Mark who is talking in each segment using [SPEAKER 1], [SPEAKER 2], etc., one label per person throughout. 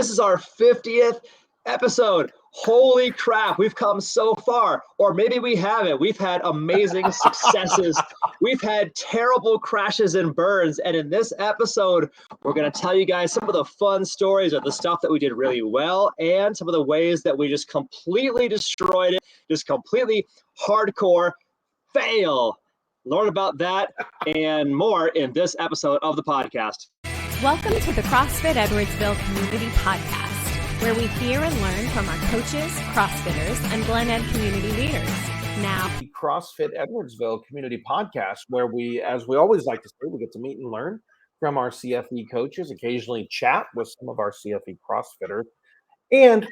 [SPEAKER 1] This is our 50th episode. Holy crap, we've come so far. Or maybe we haven't. We've had amazing successes. We've had terrible crashes and burns. And in this episode, we're going to tell you guys some of the fun stories of the stuff that we did really well and some of the ways that we just completely destroyed it, just completely hardcore fail. Learn about that and more in this episode of the podcast.
[SPEAKER 2] Welcome to the CrossFit Edwardsville Community Podcast, where we hear and learn from our coaches, CrossFitters, and Glen Ed community leaders. Now,
[SPEAKER 3] the CrossFit Edwardsville Community Podcast, where we, as we always like to say, we get to meet and learn from our CFE coaches, occasionally chat with some of our CFE CrossFitters, and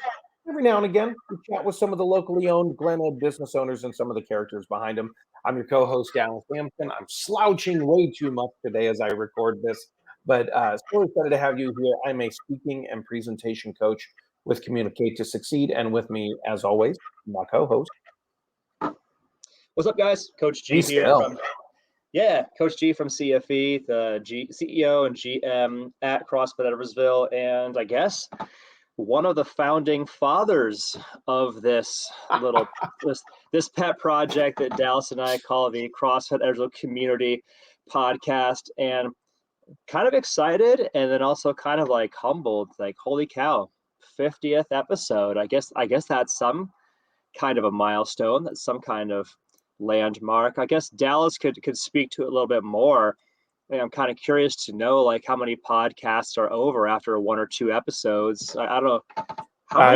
[SPEAKER 3] every now and again, we chat with some of the locally owned Glen Ed business owners and some of the characters behind them. I'm your co-host, Dallas Hampton. I'm slouching way too much today as I record this, but so excited to have you here. I'm a speaking and presentation coach with Communicate to Succeed, and with me, as always, my co-host.
[SPEAKER 1] What's up, guys? Coach G here. Coach G from CFE, the CEO and GM at CrossFit Edwardsville, and I guess one of the founding fathers of this little this pet project that Dallas and I call the CrossFit Edwardsville Community Podcast, and kind of excited and then also kind of like humbled, like holy cow, 50th episode. I guess that's some kind of a milestone. That's some kind of landmark. I guess Dallas could speak to it a little bit more. And I'm kind of curious to know like how many podcasts are over after one or two episodes. I don't know.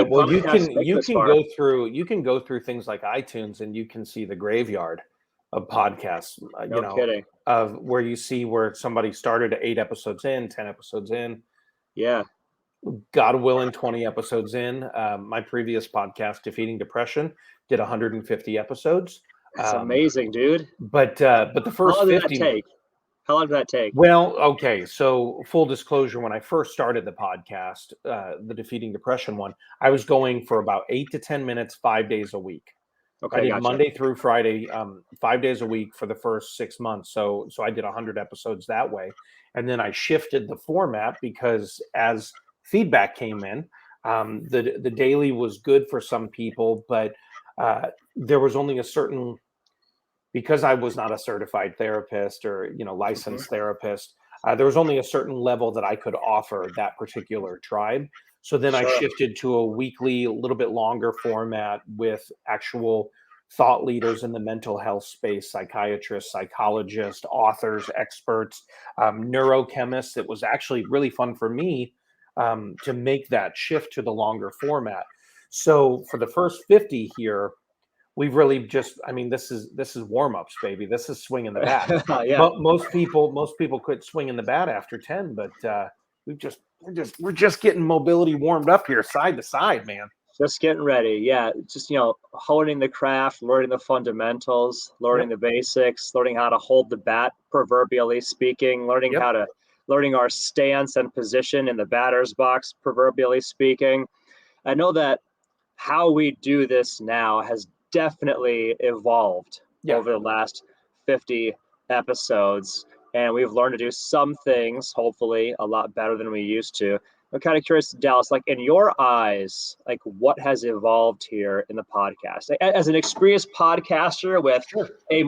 [SPEAKER 3] Well, you can go through things like iTunes and you can see the graveyard of podcasts.
[SPEAKER 1] No kidding.
[SPEAKER 3] Of where you see where somebody started 8 episodes in, 10 episodes in.
[SPEAKER 1] Yeah.
[SPEAKER 3] God willing, 20 episodes in. My previous podcast, Defeating Depression, did 150 episodes.
[SPEAKER 1] That's amazing, dude.
[SPEAKER 3] But the first 50.
[SPEAKER 1] How long did that take?
[SPEAKER 3] Well, okay. So full disclosure, when I first started the podcast, the Defeating Depression one, I was going for about 8 to 10 minutes, 5 days a week.
[SPEAKER 1] Okay,
[SPEAKER 3] I did Monday through Friday, 5 days a week for the first 6 months. So I did 100 episodes that way. And then I shifted the format because as feedback came in, the daily was good for some people, but there was only a certain, because I was not a certified therapist or, licensed therapist, there was only a certain level that I could offer that particular tribe. So then I shifted to a weekly, a little bit longer format with actual thought leaders in the mental health space, psychiatrists, psychologists, authors, experts, neurochemists. It was actually really fun for me to make that shift to the longer format. So for the first 50 here, we've really just, this is warm-ups, baby. This is swinging the bat.
[SPEAKER 1] Yeah.
[SPEAKER 3] Most people quit swinging the bat after 10, but we're just getting mobility warmed up here, side to side, man.
[SPEAKER 1] Just getting ready. Yeah. Just, honing the craft, learning the fundamentals, learning the basics, learning how to hold the bat, proverbially speaking, learning our stance and position in the batter's box, proverbially speaking. I know that how we do this now has definitely evolved over the last 50 episodes, and we've learned to do some things, hopefully, a lot better than we used to. I'm kind of curious, Dallas, like in your eyes, like what has evolved here in the podcast? As an experienced podcaster with a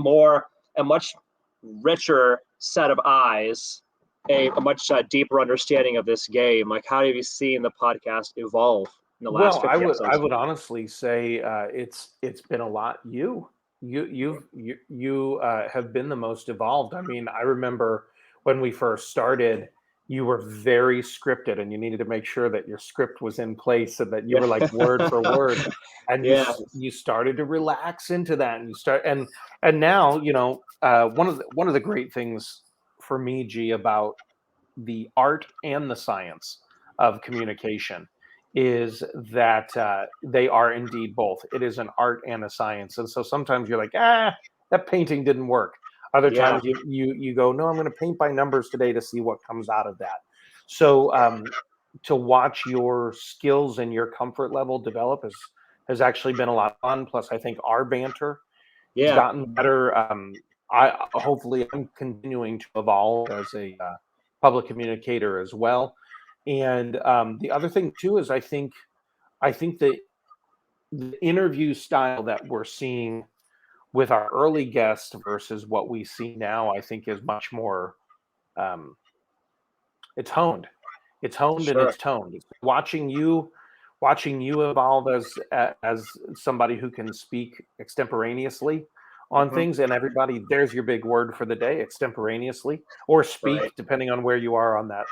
[SPEAKER 1] much richer set of eyes, a much deeper understanding of this game, like how have you seen the podcast evolve in the last 50 episodes?
[SPEAKER 3] I would honestly say it's been a lot. You have been the most evolved. I remember when we first started, you were very scripted, and you needed to make sure that your script was in place so that you were like word for word. And you started to relax into that, and now one of the great things for me, G, about the art and the science of communication is that they are indeed both. It is an art and a science. And so sometimes you're like, that painting didn't work. Other times you go, no, I'm going to paint by numbers today to see what comes out of that. So to watch your skills and your comfort level develop has actually been a lot of fun. Plus, I think our banter has gotten better. Hopefully I'm continuing to evolve as a public communicator as well. And the other thing too is I think that the interview style that we're seeing with our early guests versus what we see now, I think is much more um, it's honed. It's honed and
[SPEAKER 1] Sure.
[SPEAKER 3] it's toned. Watching you evolve as somebody who can speak extemporaneously on
[SPEAKER 1] Hmm.
[SPEAKER 3] things, and everybody, there's your big word for the day, extemporaneously, or
[SPEAKER 1] Right.
[SPEAKER 3] speak, depending on where you are on that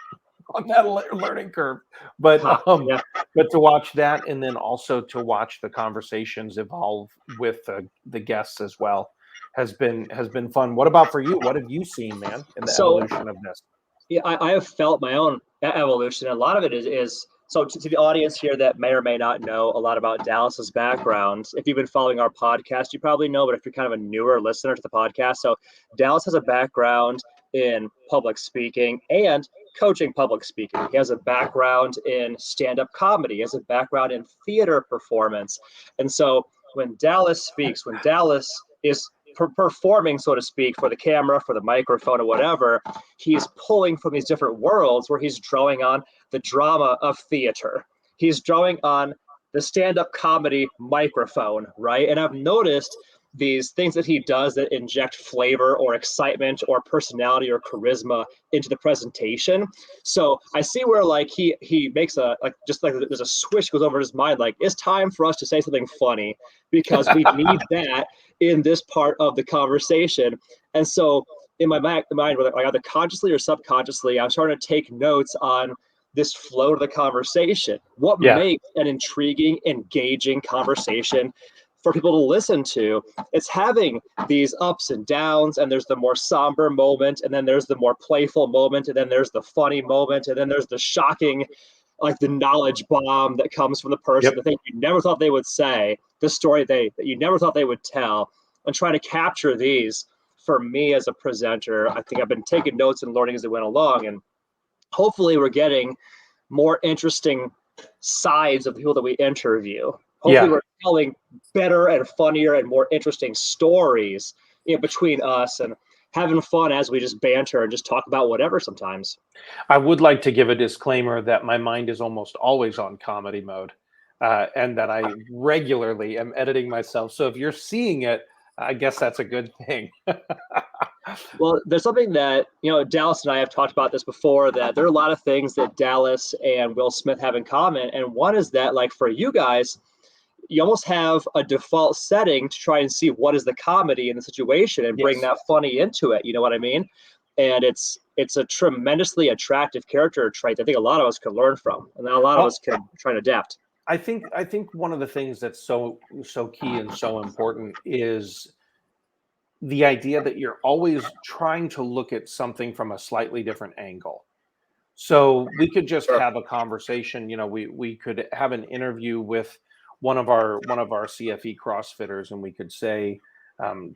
[SPEAKER 3] learning curve. But
[SPEAKER 1] Huh. Yeah.
[SPEAKER 3] but to watch that, and then also to watch the conversations evolve with the guests as well, has been fun. What about for you? What have you seen, man, in the
[SPEAKER 1] So
[SPEAKER 3] evolution of this?
[SPEAKER 1] yeah, I have felt my own evolution. A lot of it is so to the audience here that may or may not know a lot about Dallas's background. If you've been following our podcast, you probably know, but if you're kind of a newer listener to the podcast, so Dallas has a background in public speaking and coaching public speaking. He has a background in stand-up comedy. He has a background in theater performance. And so when Dallas speaks, when Dallas is performing, so to speak, for the camera, for the microphone, or whatever, he's pulling from these different worlds where he's drawing on the drama of theater. He's drawing on the stand-up comedy microphone, right? And I've noticed these things that he does that inject flavor or excitement or personality or charisma into the presentation. So I see where like he makes a like just like there's a switch goes over his mind, like it's time for us to say something funny because we need that in this part of the conversation. And so in my mind, whether like either consciously or subconsciously, I'm starting to take notes on this flow of the conversation. What
[SPEAKER 3] Yeah.
[SPEAKER 1] makes an intriguing, engaging conversation for people to listen to? It's having these ups and downs, and there's the more somber moment, and then there's the more playful moment, and then there's the funny moment, and then there's the shocking, like the knowledge bomb that comes from the person,
[SPEAKER 3] Yep.
[SPEAKER 1] the thing you never thought they would say, the story that you never thought they would tell, and try to capture these. For me as a presenter, I think I've been taking notes and learning as it went along, and hopefully we're getting more interesting sides of the people that we interview. Hopefully
[SPEAKER 3] Yeah.
[SPEAKER 1] we're telling better and funnier and more interesting stories in between us and having fun as we just banter and just talk about whatever sometimes.
[SPEAKER 3] I would like to give a disclaimer that my mind is almost always on comedy mode, and that I regularly am editing myself. So if you're seeing it, I guess that's a good thing.
[SPEAKER 1] Well, there's something that, Dallas and I have talked about this before, that there are a lot of things that Dallas and Will Smith have in common. And one is that, like, for you guys, you almost have a default setting to try and see what is the comedy in the situation and bring
[SPEAKER 3] Yes.
[SPEAKER 1] that funny into it. You know what I mean? And it's a tremendously attractive character trait that I think a lot of us could learn from, and a lot of
[SPEAKER 3] Well,
[SPEAKER 1] us could try to adapt.
[SPEAKER 3] I think one of the things that's so key and so important is the idea that you're always trying to look at something from a slightly different angle. So we could just
[SPEAKER 1] Sure.
[SPEAKER 3] have a conversation. We could have an interview with one of our CFE CrossFitters, and we could say,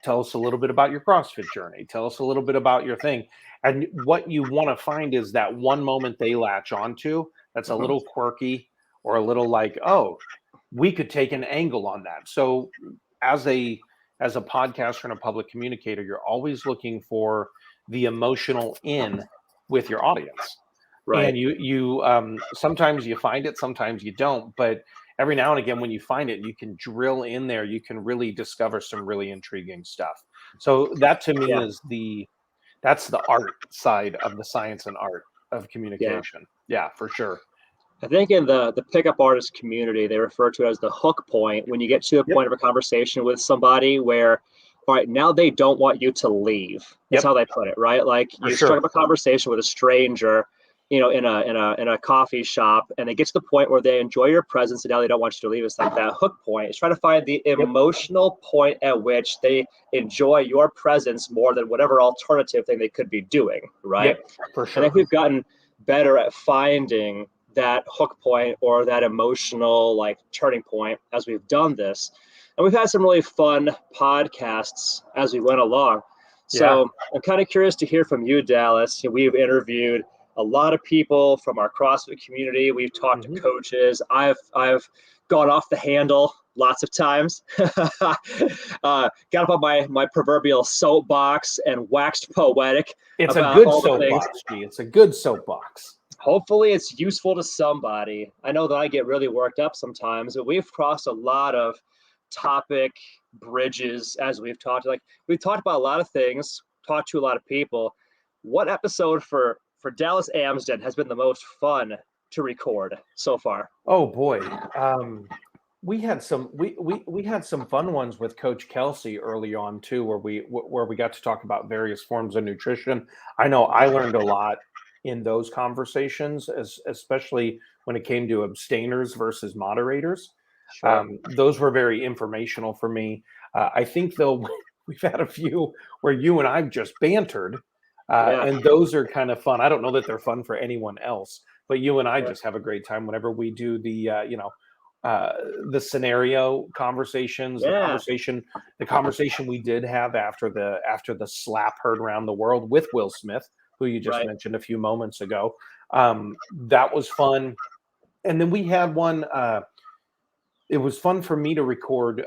[SPEAKER 3] "Tell us a little bit about your CrossFit journey. Tell us a little bit about your thing." And what you want to find is that one moment they latch onto that's a
[SPEAKER 1] Mhm.
[SPEAKER 3] little quirky or a little like, "Oh, we could take an angle on that." So as a podcaster and a public communicator, you're always looking for the emotional in with your audience.
[SPEAKER 1] Right.
[SPEAKER 3] And you sometimes you find it, sometimes you don't, but every now and again when you find it, you can drill in there, you can really discover some really intriguing stuff. So that to me
[SPEAKER 1] Yeah.
[SPEAKER 3] is that's the art side of the science and art of
[SPEAKER 1] Yeah.
[SPEAKER 3] communication. Yeah, for sure.
[SPEAKER 1] I think in the pickup artist community, they refer to it as the hook point when you get to a
[SPEAKER 3] Yep.
[SPEAKER 1] point of a conversation with somebody where, all right, now they don't want you to leave. That's how
[SPEAKER 3] Yep,
[SPEAKER 1] they put it, right? Like
[SPEAKER 3] for
[SPEAKER 1] you struck
[SPEAKER 3] sure.
[SPEAKER 1] up a conversation with a stranger, in a coffee shop, and they get to the point where they enjoy your presence, and now they don't want you to leave. It's like that hook point. It's trying to find the
[SPEAKER 3] Yep.
[SPEAKER 1] emotional point at which they enjoy your presence more than whatever alternative thing they could be doing, right?
[SPEAKER 3] Yep, for
[SPEAKER 1] I think
[SPEAKER 3] sure.
[SPEAKER 1] we've gotten better at finding that hook point or that emotional like turning point as we've done this. And we've had some really fun podcasts as we went along.
[SPEAKER 3] Yeah.
[SPEAKER 1] So I'm kind of curious to hear from you, Dallas. We've interviewed a lot of people from our CrossFit community. We've talked to
[SPEAKER 3] Mhm.
[SPEAKER 1] coaches. I've gone off the handle lots of times. Got up on my proverbial soapbox and waxed poetic
[SPEAKER 3] It's a
[SPEAKER 1] about
[SPEAKER 3] good
[SPEAKER 1] all the things.
[SPEAKER 3] soapbox, G. It's a good soapbox.
[SPEAKER 1] hopefully it's useful to somebody. I know that I get really worked up sometimes, but we've crossed a lot of topic bridges as we've talked. Like we've talked about a lot of things, talked to a lot of people. What episode for Dallas Amsden has been the most fun to record so far?
[SPEAKER 3] Oh boy. We had some we had some fun ones with Coach Kelsey early on too, where we got to talk about various forms of nutrition. I know I learned a lot in those conversations, especially when it came to abstainers versus moderators.
[SPEAKER 1] Sure.
[SPEAKER 3] Those were very informational for me. I think though we've had a few where you and I've just bantered,
[SPEAKER 1] Yeah.
[SPEAKER 3] and those are kind of fun. I don't know that they're fun for anyone else, but you and I
[SPEAKER 1] Sure.
[SPEAKER 3] just have a great time whenever we do the scenario conversations,
[SPEAKER 1] Yeah.
[SPEAKER 3] the conversation we did have after the slap heard around the world with Will Smith, who you just
[SPEAKER 1] Right.
[SPEAKER 3] mentioned a few moments ago. That was fun. And then we had one. It was fun for me to record.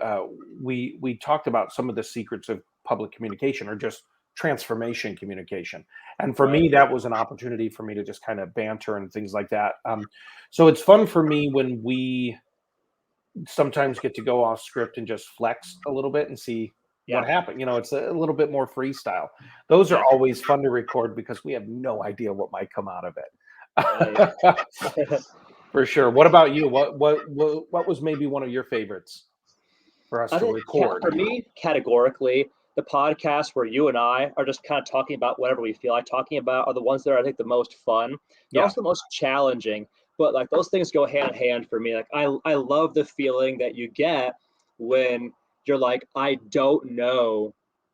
[SPEAKER 3] We talked about some of the secrets of public communication, or just transformation communication. And for
[SPEAKER 1] Right.
[SPEAKER 3] me, that was an opportunity for me to just kind of banter and things like that. So it's fun for me when we sometimes get to go off script and just flex a little bit and see what
[SPEAKER 1] Yeah.
[SPEAKER 3] happened. It's a little bit more freestyle. Those are
[SPEAKER 1] Yeah.
[SPEAKER 3] always fun to record because we have no idea what might come out of
[SPEAKER 1] Right.
[SPEAKER 3] it. For sure. What about you? What was maybe one of your favorites for us
[SPEAKER 1] I
[SPEAKER 3] to
[SPEAKER 1] think
[SPEAKER 3] record?
[SPEAKER 1] for me, categorically, the podcasts where you and I are just kind of talking about whatever we feel like talking about are the ones that are, I think, the most fun. They're
[SPEAKER 3] Yeah.
[SPEAKER 1] also the most challenging, but like those things go hand in hand for me. Like I love the feeling that you get when you're like, I don't know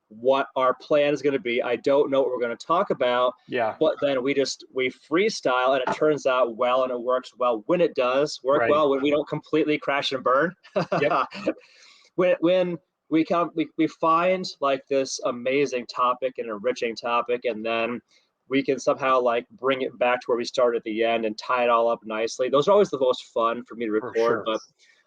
[SPEAKER 1] what our plan is going to be. I don't know what we're going to talk about,
[SPEAKER 3] Yeah.
[SPEAKER 1] but then we freestyle and it turns out well and it works well when it does work
[SPEAKER 3] Right.
[SPEAKER 1] well, when we don't completely crash and burn.
[SPEAKER 3] Yep.
[SPEAKER 1] when we find like this amazing topic and enriching topic, and then we can somehow like bring it back to where we started at the end and tie it all up nicely. Those are always the most fun for me to
[SPEAKER 3] For
[SPEAKER 1] record.
[SPEAKER 3] sure.
[SPEAKER 1] But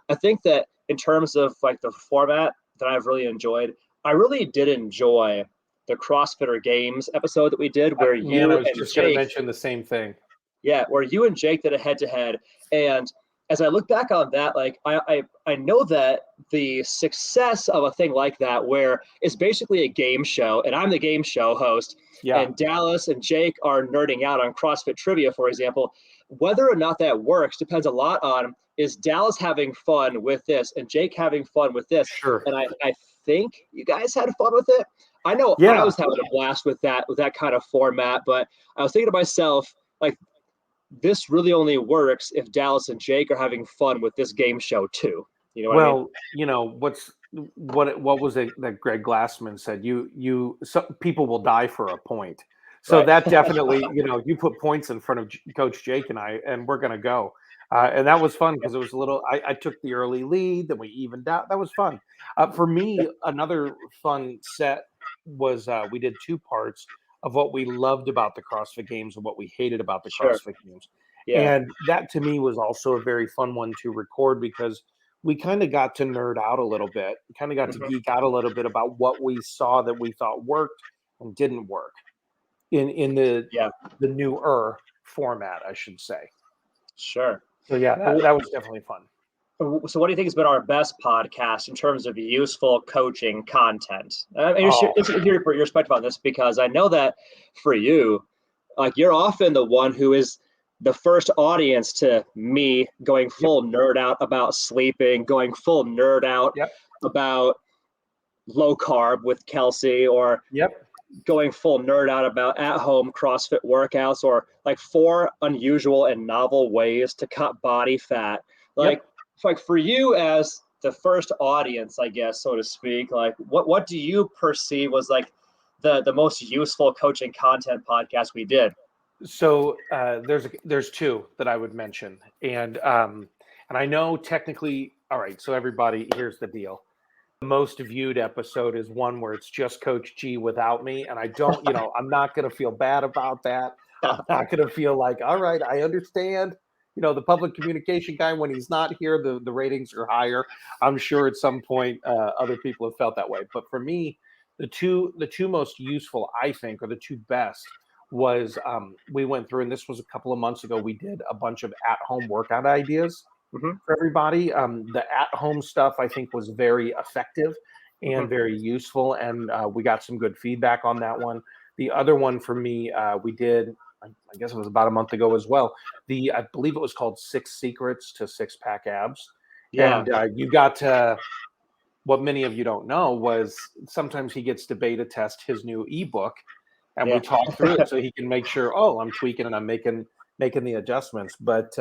[SPEAKER 1] I think that in terms of like the format that I've really enjoyed, I really did enjoy the CrossFitter Games episode that we did where
[SPEAKER 3] Man, I
[SPEAKER 1] you
[SPEAKER 3] was
[SPEAKER 1] and
[SPEAKER 3] just going to
[SPEAKER 1] Jake,
[SPEAKER 3] mention the same thing.
[SPEAKER 1] yeah, where you and Jake did a head to head. And as I look back on that, like I know that the success of a thing like that, where it's basically a game show, and I'm the game show host,
[SPEAKER 3] Yeah.
[SPEAKER 1] and Dallas and Jake are nerding out on CrossFit trivia, for example, whether or not that works depends a lot on, is Dallas having fun with this and Jake having fun with this?
[SPEAKER 3] Sure.
[SPEAKER 1] And I think you guys had fun with it. I know
[SPEAKER 3] Yeah.
[SPEAKER 1] I was having a blast with that kind of format, but I was thinking to myself, like, this really only works if Dallas and Jake are having fun with this game show too. You know what I mean?
[SPEAKER 3] What was it that Greg Glassman said? Some people will die for a point. So
[SPEAKER 1] Right.
[SPEAKER 3] that definitely, you put points in front of Coach Jake and I, and we're going to go. And that was fun because it was a little, I took the early lead, then we evened out. That was fun. For me, another fun set was we did 2 parts of what we loved about the CrossFit Games and what we hated about the
[SPEAKER 1] Sure.
[SPEAKER 3] CrossFit Games.
[SPEAKER 1] Yeah.
[SPEAKER 3] And that to me was also a very fun one to record because we kind of got to nerd out a little bit. We kind of got to geek out a little bit about what we saw that we thought worked and didn't work in the newer format, I should say.
[SPEAKER 1] Sure.
[SPEAKER 3] So yeah, that was definitely fun.
[SPEAKER 1] So what do you think has been our best podcast in terms of useful coaching content? Let's hear your perspective on this, because I know that for you, like you're often the one who is the first audience to me going full nerd out about sleeping, going full nerd out about low carb with Kelsey, or going full nerd out about at-home CrossFit workouts, or like 4 unusual and novel ways to cut body fat. Like for you as the first audience, I guess, so to speak, like what do you perceive was like the most useful coaching content podcast we did?
[SPEAKER 3] So there's 2 that I would mention, and I know technically. All right, so everybody, here's the deal. The most viewed episode is one where it's just Coach G without me, and I don't, I'm not going to feel bad about that. I'm not going to feel like, all right, I understand. The public communication guy, when he's not here, the ratings are higher. I'm sure at some point other people have felt that way, but for me, the two most useful, I think, are the 2 best. was we went through, and this was a couple of months ago, we did a bunch of at-home workout ideas
[SPEAKER 1] Mm-hmm.
[SPEAKER 3] for everybody. The at-home stuff I think was very effective and very useful, and we got some good feedback on that one. The other one for me, we did, I guess it was about a month ago as well. I believe it was called 6 Secrets to Six-Pack Abs.
[SPEAKER 1] Yeah.
[SPEAKER 3] And you got to, what many of you don't know was sometimes he gets to beta test his new ebook, and we
[SPEAKER 1] Yeah.
[SPEAKER 3] talk through it so he can make sure, oh, I'm tweaking and I'm making the adjustments. But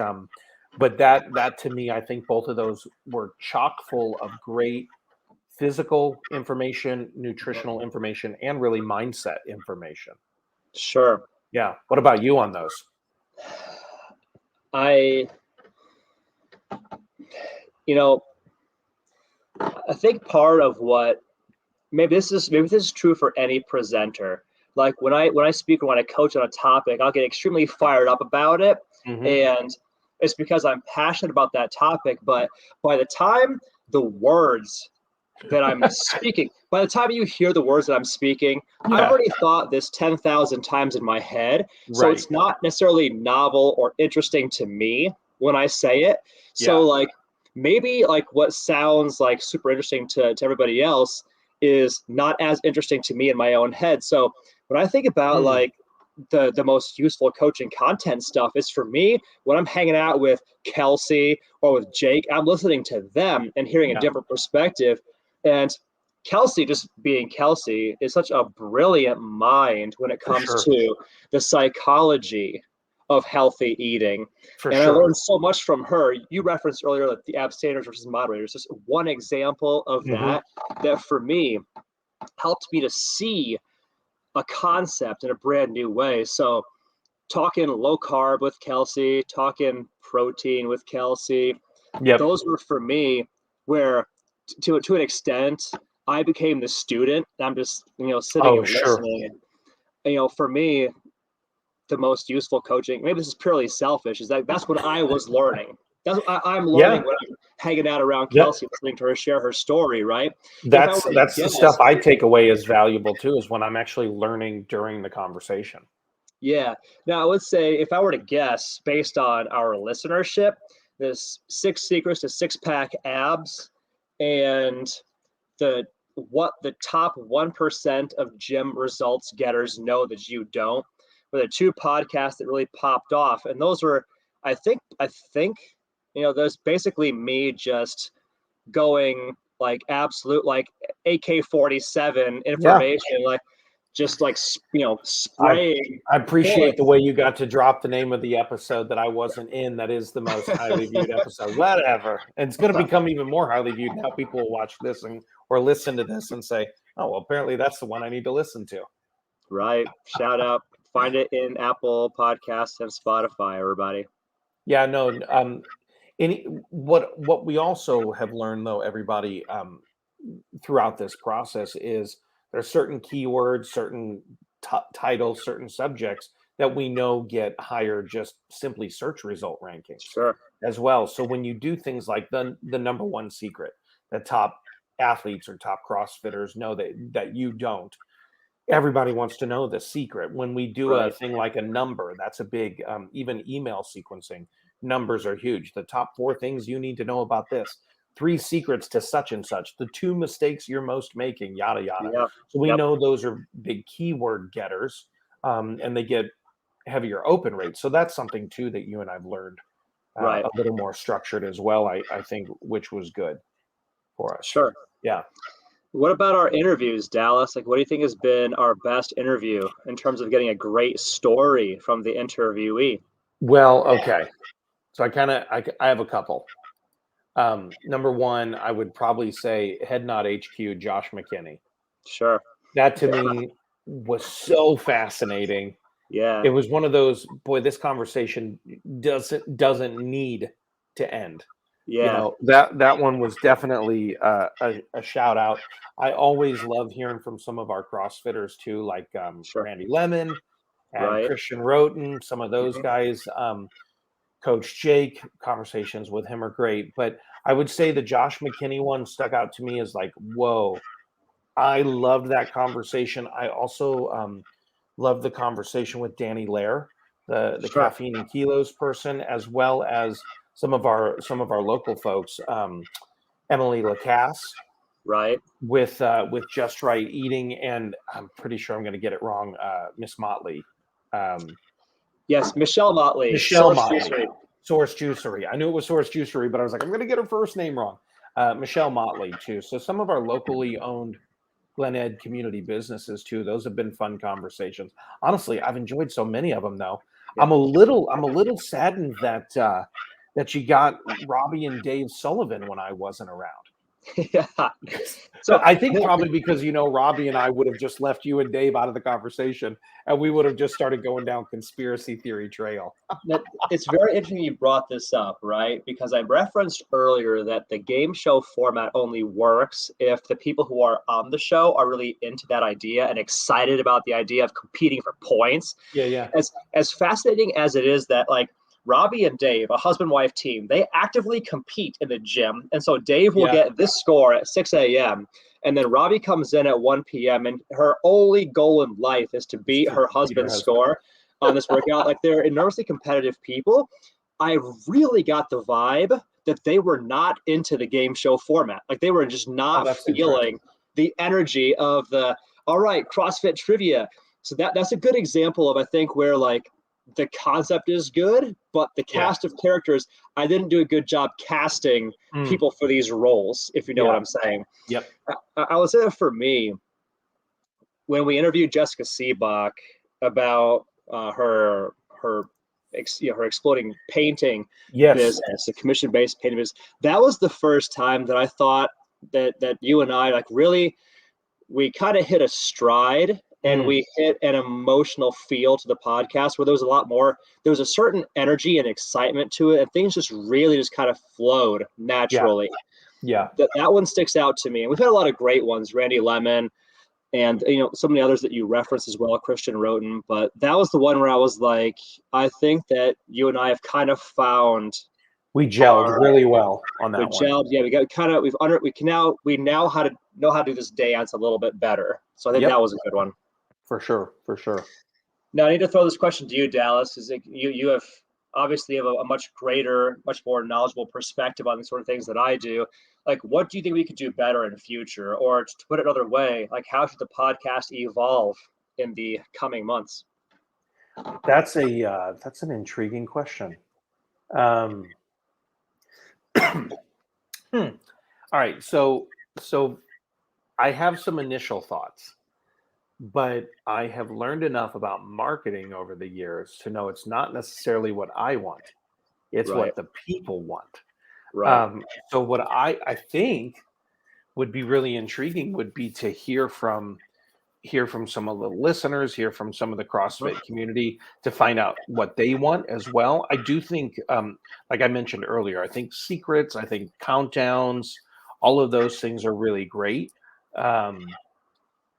[SPEAKER 3] that to me, I think both of those were chock full of great physical information, nutritional information, and really mindset information.
[SPEAKER 1] Sure.
[SPEAKER 3] Yeah. What about you on those?
[SPEAKER 1] I think part of what maybe this is true for any presenter. Like when I speak or when I coach on a topic, I'll get extremely fired up about it, and it's because I'm passionate about that topic. But by the time the words that I'm speaking, by the time you hear the words that I'm speaking, I've already thought this 10,000 times in my head. So
[SPEAKER 3] Right.
[SPEAKER 1] it's not necessarily novel or interesting to me when I say it. So like maybe like what sounds like super interesting to everybody else is not as interesting to me in my own head. So when I think about like the most useful coaching content stuff is for me when I'm hanging out with Kelsey or with Jake, I'm listening to them and hearing a different perspective. And Kelsey, just being Kelsey, is such a brilliant mind when it comes to the psychology of healthy eating. I learned so much from her. You referenced earlier that the abstainers versus moderators, just one example of that for me helped me to see a concept in a brand new way. So talking low carb with Kelsey, talking protein with Kelsey, those were for me where to an extent I became the student. I'm just sitting and listening. And, for me, the most useful coaching, maybe this is purely selfish, is that's what I was learning. That's what I'm learning when I'm hanging out around Kelsey, listening to her share her story, right?
[SPEAKER 3] That's the stuff I take away as valuable too, is when I'm actually learning during the conversation.
[SPEAKER 1] Yeah. Now I would say if I were to guess based on our listenership, this 6 Secrets to Six-Pack Abs and what the top 1% of gym results getters know that you don't were the 2 podcasts that really popped off. And those were, I think, there's basically me just going like absolute like AK-47 information, like just like spraying.
[SPEAKER 3] I appreciate the way you got to drop the name of the episode that I wasn't in. That is the most highly viewed episode. Whatever. And it's going to become even more highly viewed now. People will watch this or listen to this and say, "Oh, well, apparently that's the one I need to listen to."
[SPEAKER 1] Right. Shout out. Find it in Apple Podcasts and Spotify, everybody.
[SPEAKER 3] Yeah. No. What we also have learned, though, everybody, throughout this process is there are certain keywords, certain titles, certain subjects that we know get higher just simply search result rankings as well. So when you do things like the number one secret, the top athletes or top CrossFitters know that you don't. Everybody wants to know the secret. When we do a thing like a number, that's a big, even email sequencing, numbers are huge. The top 4 things you need to know about this. 3 secrets to such and such, the 2 mistakes you're most making, yada, yada.
[SPEAKER 1] Yep.
[SPEAKER 3] So we know those are big keyword getters, and they get heavier open rates. So that's something too that you and I've learned a little more structured as well, I think, which was good for us.
[SPEAKER 1] Sure.
[SPEAKER 3] Yeah.
[SPEAKER 1] What about our interviews, Dallas? Like, what do you think has been our best interview in terms of getting a great story from the interviewee?
[SPEAKER 3] Well, okay. So I have a couple. Number one, I would probably say Head Nod HQ, Josh McKinney.
[SPEAKER 1] Sure.
[SPEAKER 3] That to me was so fascinating.
[SPEAKER 1] Yeah.
[SPEAKER 3] It was one of those, boy, this conversation doesn't need to end.
[SPEAKER 1] Yeah.
[SPEAKER 3] That one was definitely a shout out. I always love hearing from some of our CrossFitters too, like Randy Lemon and Christian Roten, some of those guys. Coach Jake, conversations with him are great. But I would say the Josh McKinney one stuck out to me as like, whoa, I loved that conversation. I also Loved the conversation with Danny Lair, the
[SPEAKER 1] Sure.
[SPEAKER 3] caffeine and kilos person, as well as some of our local folks, Emily Lacasse
[SPEAKER 1] Right.
[SPEAKER 3] with Just Right Eating, and I'm pretty sure I'm going to get it wrong, Miss Motley.
[SPEAKER 1] Yes, Michelle Motley,
[SPEAKER 3] Michelle
[SPEAKER 1] Source
[SPEAKER 3] Motley.
[SPEAKER 1] Juicery.
[SPEAKER 3] Source Juicery. I knew it was Source Juicery, but I was like, I'm going to get her first name wrong. Michelle Motley, too. So some of our locally owned Glen Ed community businesses, too. Those have been fun conversations. Honestly, I've enjoyed so many of them, though.
[SPEAKER 1] Yeah.
[SPEAKER 3] I'm a little saddened that that you got Robbie and Dave Sullivan when I wasn't around.
[SPEAKER 1] Yeah.
[SPEAKER 3] So I think probably because, Robbie and I would have just left you and Dave out of the conversation, and we would have just started going down conspiracy theory trail.
[SPEAKER 1] It's very interesting you brought this up, right? Because I referenced earlier that the game show format only works if the people who are on the show are really into that idea and excited about the idea of competing for points.
[SPEAKER 3] Yeah.
[SPEAKER 1] As fascinating as it is that, like, Robbie and Dave, a husband-wife team, they actively compete in the gym. And so Dave will get this score at 6 a.m. And then Robbie comes in at 1 p.m. and her only goal in life is to beat her husband's score on this workout. Like, they're enormously competitive people. I really got the vibe that they were not into the game show format. Like, they were just not feeling the energy of the, all right, CrossFit trivia. So that's a good example of, I think, where, like, the concept is good, but the cast of characters, I didn't do a good job casting people for these roles, if you know what I'm saying.
[SPEAKER 3] Yep.
[SPEAKER 1] I would say that for me, when we interviewed Jessica Seabach about her exploding painting business, the commission-based painting business, that was the first time that I thought that you and I, like, really, we kind of hit a stride. And we hit an emotional feel to the podcast where there was a certain energy and excitement to it, and things just really just kind of flowed naturally.
[SPEAKER 3] Yeah.
[SPEAKER 1] That one sticks out to me. And we've had a lot of great ones, Randy Lemon, and some of the others that you referenced as well, Christian Roten. But that was the one where I was like, I think that you and I have kind of found
[SPEAKER 3] we gelled really well on that one.
[SPEAKER 1] We gelled, we got kind of we now know how to do this dance a little bit better. So I think that was a good one.
[SPEAKER 3] For sure.
[SPEAKER 1] Now I need to throw this question to you, Dallas. Is it, you have obviously have a much greater, much more knowledgeable perspective on the sort of things that I do. Like, what do you think we could do better in the future? Or to put it another way, like, how should the podcast evolve in the coming months?
[SPEAKER 3] That's an intriguing question. All right, so I have some initial thoughts. But I have learned enough about marketing over the years to know it's not necessarily what I want. It's what the people want.
[SPEAKER 1] Right.
[SPEAKER 3] So what I think would be really intriguing would be to hear from some of the listeners, hear from some of the CrossFit community to find out what they want as well. I do think, like I mentioned earlier, I think secrets, I think countdowns, all of those things are really great.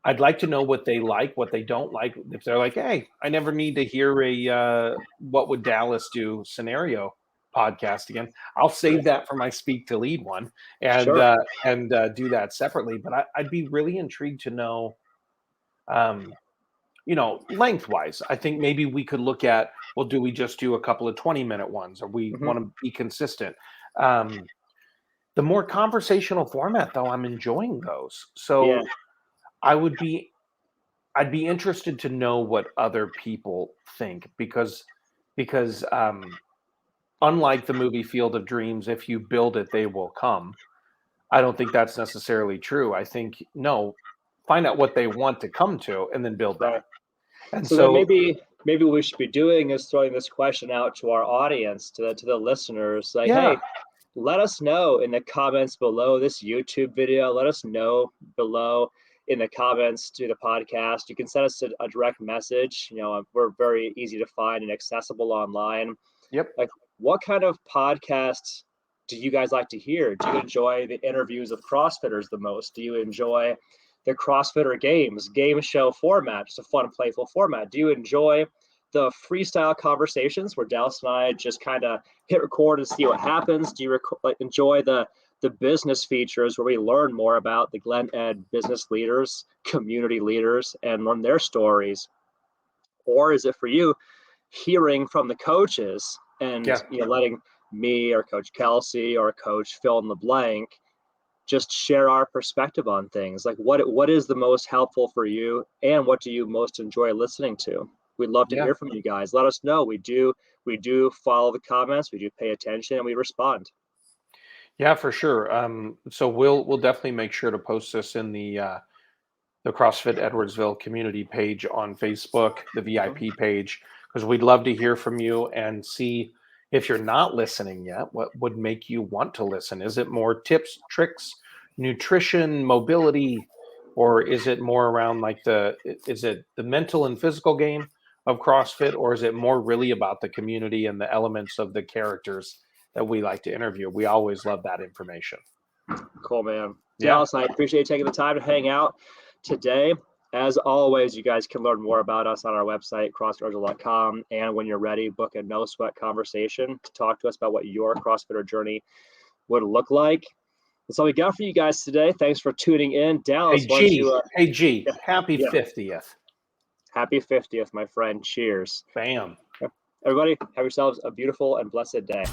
[SPEAKER 3] I'd like to know what they like, what they don't like. If they're like, hey, I never need to hear a what would Dallas do scenario podcast again, I'll save that for my Speak to Lead one and do that separately. But I'd be really intrigued to know, lengthwise. I think maybe we could look at, well, do we just do a couple of 20-minute ones, or we want to be consistent? The more conversational format, though, I'm enjoying those. So I'd be interested to know what other people think, because unlike the movie Field of Dreams, if you build it, they will come. I don't think that's necessarily true. I think, no, find out what they want to come to and then build that. And
[SPEAKER 1] so maybe what we should be doing is throwing this question out to our audience, to the listeners, like, hey, let us know in the comments below this YouTube video. Let us know below in the comments to the podcast. You can send us a direct message. We're very easy to find and accessible online. Like, what kind of podcasts do you guys like to hear? Do you enjoy the interviews of CrossFitters the most? Do you enjoy the CrossFitter Games game show format, just a fun, playful format? Do you enjoy the freestyle conversations where Dallas and I just kind of hit record and see what happens? Do you enjoy the business features where we learn more about the Glen Ed business leaders, community leaders, and learn their stories? Or is it for you hearing from the coaches and letting me or Coach Kelsey or Coach fill in the blank just share our perspective on things? Like what is the most helpful for you, and what do you most enjoy listening to? We'd love to hear from you guys. Let us know. We do follow the comments, we do pay attention, and we respond.
[SPEAKER 3] Yeah, for sure. So we'll definitely make sure to post this in the CrossFit Edwardsville community page on Facebook, the VIP page, because we'd love to hear from you and see if you're not listening yet, what would make you want to listen? Is it more tips, tricks, nutrition, mobility, or is it more around like is it the mental and physical game of CrossFit, or is it more really about the community and the elements of the characters that we like to interview? We always love that information.
[SPEAKER 1] Cool, man. Dallas, I appreciate you taking the time to hang out today. As always, you guys can learn more about us on our website, crossfitedwardsville.com. And when you're ready, book a no sweat conversation to talk to us about what your CrossFitter journey would look like. That's all we got for you guys today. Thanks for tuning in. Dallas,
[SPEAKER 3] Hey, G, happy 50th.
[SPEAKER 1] Happy 50th, my friend. Cheers.
[SPEAKER 3] Bam.
[SPEAKER 1] Everybody, have yourselves a beautiful and blessed day.